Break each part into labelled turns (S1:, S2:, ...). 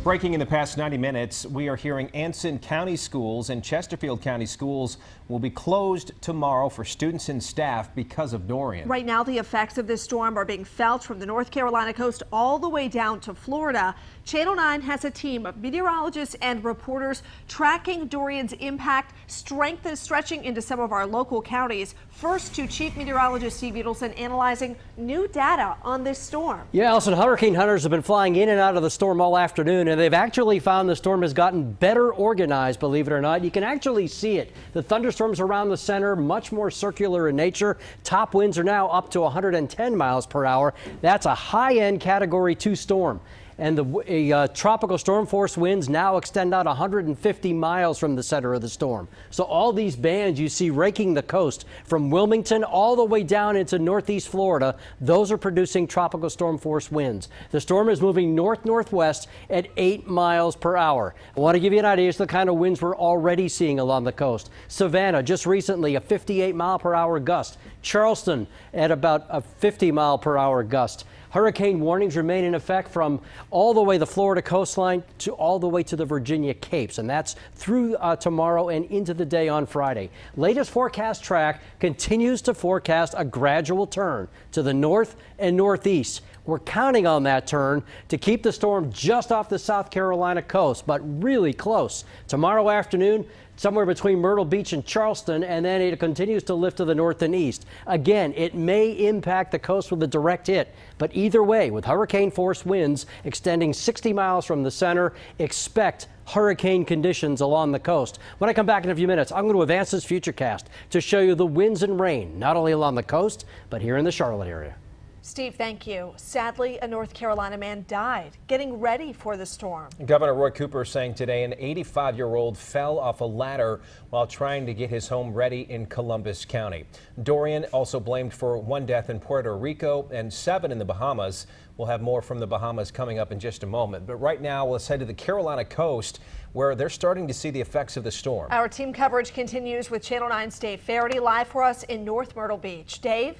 S1: Breaking in the past 90 minutes, we are hearing Anson County schools and Chesterfield County schools will be closed tomorrow for students and staff because of Dorian.
S2: Right now, the effects of this storm are being felt from the North Carolina coast all the way down to Florida. Channel 9 has a team of meteorologists and reporters tracking Dorian's impact. Strength is stretching into some of our local counties. First to Chief Meteorologist Steve Udelson analyzing new data on this storm.
S3: Yeah, Allison, hurricane hunters have been flying in and out of the storm all afternoon, and they've actually found the storm has gotten better organized, believe it or not. You can actually see it. The thunderstorms around the center, much more circular in nature. Top winds are now up to 110 miles per hour. That's a high-end Category 2 storm. And the tropical storm force winds now extend out 150 miles from the center of the storm. So all these bands you see raking the coast from Wilmington all the way down into northeast Florida, those are producing tropical storm force winds. The storm is moving north-northwest at 8 miles per hour. I want to give you an idea of the kind of winds we're already seeing along the coast. Savannah, just recently, a 58 mile per hour gust. Charleston at about a 50 mile per hour gust. Hurricane warnings remain in effect from all the way the Florida coastline to all the way to the Virginia Capes, and that's through tomorrow and into the day on Friday. Latest forecast track continues to forecast a gradual turn to the north and northeast. We're counting on that turn to keep the storm just off the South Carolina coast, but really close. Tomorrow afternoon, somewhere between Myrtle Beach and Charleston, and then it continues to lift to the north and east. Again, it may impact the coast with a direct hit, but either way, with hurricane force winds extending 60 miles from the center, expect hurricane conditions along the coast. When I come back in a few minutes, I'm going to advance this futurecast to show you the winds and rain, not only along the coast, but here in the Charlotte area.
S2: Steve, thank you. Sadly, a North Carolina man died getting ready for the storm.
S1: Governor Roy Cooper saying today an 85-year-old fell off a ladder while trying to get his home ready in Columbus County. Dorian also blamed for one death in Puerto Rico and 7 in the Bahamas. We'll have more from the Bahamas coming up in just a moment. But right now, let's head to the Carolina coast, where they're starting to see the effects of the storm.
S2: Our team coverage continues with Channel 9's Dave Faraday live for us in North Myrtle Beach. Dave?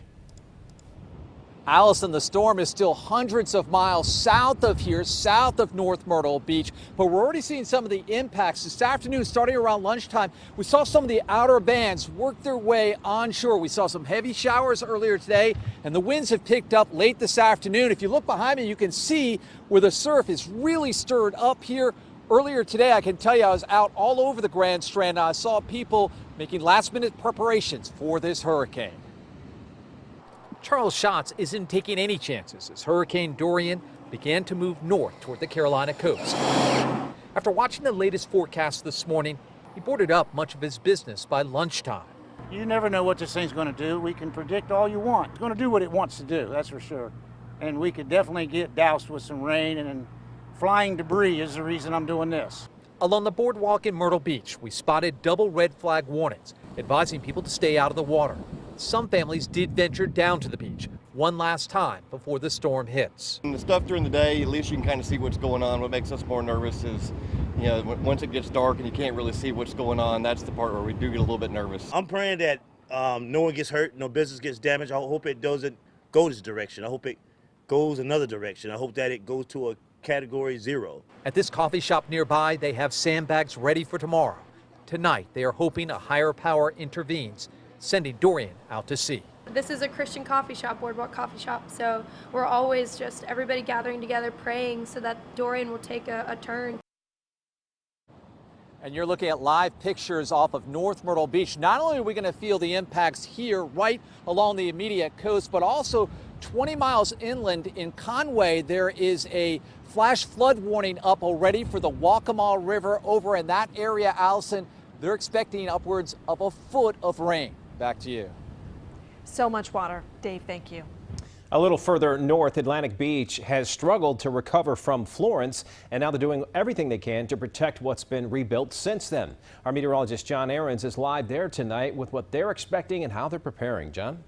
S4: Allison, the storm is still hundreds of miles south of here, south of North Myrtle Beach, but we're already seeing some of the impacts. This afternoon, starting around lunchtime, we saw some of the outer bands work their way onshore. We saw some heavy showers earlier today, and the winds have picked up late this afternoon. If you look behind me, you can see where the surf is really stirred up here. Earlier today, I can tell you I was out all over the Grand Strand. I saw people making last-minute preparations for this hurricane. Charles Schatz isn't taking any chances as Hurricane Dorian began to move north toward the Carolina coast. After watching the latest forecast this morning, he boarded up much of his business by lunchtime.
S5: You never know what this thing's going to do. We can predict all you want. It's going to do what it wants to do, that's for sure. And we could definitely get doused with some rain, and flying debris is the reason I'm doing this.
S4: Along the boardwalk in Myrtle Beach, we spotted double red flag warnings, advising people to stay out of the water. Some families did venture down to the beach one last time before the storm hits.
S6: And the stuff during the day, at least you can kind of see what's going on. What makes us more nervous is, you know, once it gets dark and you can't really see what's going on, that's the part where we do get a little bit nervous.
S7: I'm praying that no one gets hurt, no business gets damaged. I hope it doesn't go this direction. I hope it goes another direction. I hope that it goes to a Category 0.
S4: At this coffee shop nearby, they have sandbags ready for tomorrow. Tonight, they are hoping a higher power intervenes, sending Dorian out to sea.
S8: This is a Christian coffee shop, boardwalk coffee shop, so we're always just everybody gathering together praying so that Dorian will take a turn.
S4: And you're looking at live pictures off of North Myrtle Beach. Not only are we going to feel the impacts here right along the immediate coast, but also 20 miles inland in Conway, there is a flash flood warning up already for the Waccamaw River over in that area, Allison. They're expecting upwards of a foot of rain. Back to you.
S2: So much water. Dave, thank you.
S1: A little further north, Atlantic Beach has struggled to recover from Florence, and now they're doing everything they can to protect what's been rebuilt since then. Our meteorologist John Ahrens is live there tonight with what they're expecting and how they're preparing. John?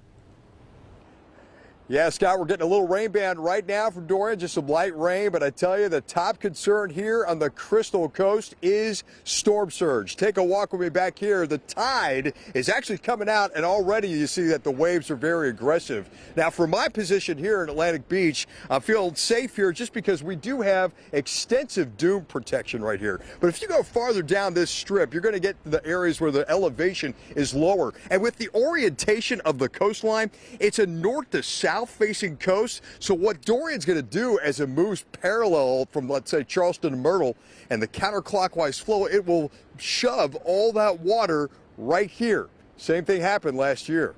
S9: Yeah, Scott, we're getting a little rain band right now from Dorian, just some light rain, but I tell you the top concern here on the Crystal Coast is storm surge. Take a walk with me back here. The tide is actually coming out, and already you see that the waves are very aggressive. Now, from my position here in Atlantic Beach, I feel safe here just because we do have extensive dune protection right here. But if you go farther down this strip, you're going to get to the areas where the elevation is lower. And with the orientation of the coastline, it's a north to south facing coast. So what Dorian's going to do as it moves parallel from, let's say, Charleston to Myrtle and the counterclockwise flow, it will shove all that water right here. Same thing happened last year.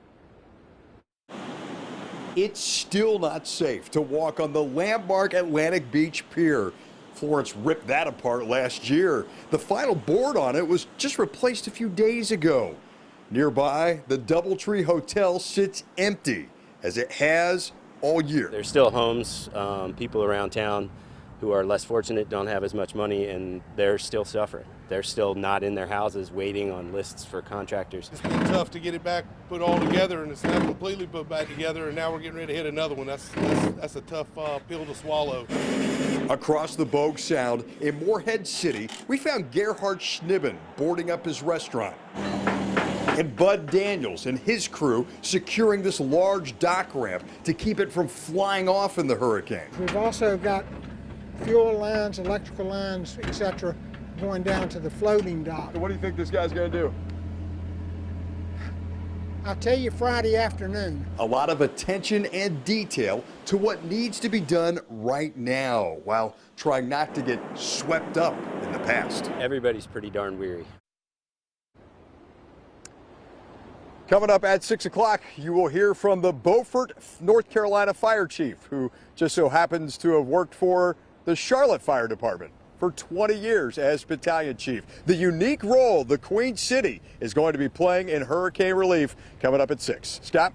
S9: It's still not safe to walk on the landmark Atlantic Beach Pier. Florence ripped that apart last year. The final board on it was just replaced a few days ago. Nearby, the Doubletree Hotel sits empty, as it has all year.
S10: There's still homes, people around town who are less fortunate, don't have as much money, and they're still suffering. They're still not in their houses waiting on lists for contractors.
S11: It's been tough to get it back put all together, and it's not completely put back together, and now we're getting ready to hit another one. That's a tough pill to swallow.
S9: Across the Bogue Sound in Morehead City, we found Gerhard Schnibben boarding up his restaurant. And Bud Daniels and his crew securing this large dock ramp to keep it from flying off in the hurricane.
S12: We've also got fuel lines, electrical lines, etc., going down to the floating dock.
S9: So what do you think this guy's going to do?
S12: I'll tell you Friday afternoon.
S9: A lot of attention and detail to what needs to be done right now, while trying not to get swept up in the past.
S10: Everybody's pretty darn weary.
S9: Coming up at 6 o'clock, you will hear from the Beaufort, North Carolina fire chief, who just so happens to have worked for the Charlotte Fire Department for 20 years as battalion chief. The unique role the Queen City is going to be playing in hurricane relief coming up at 6. Scott?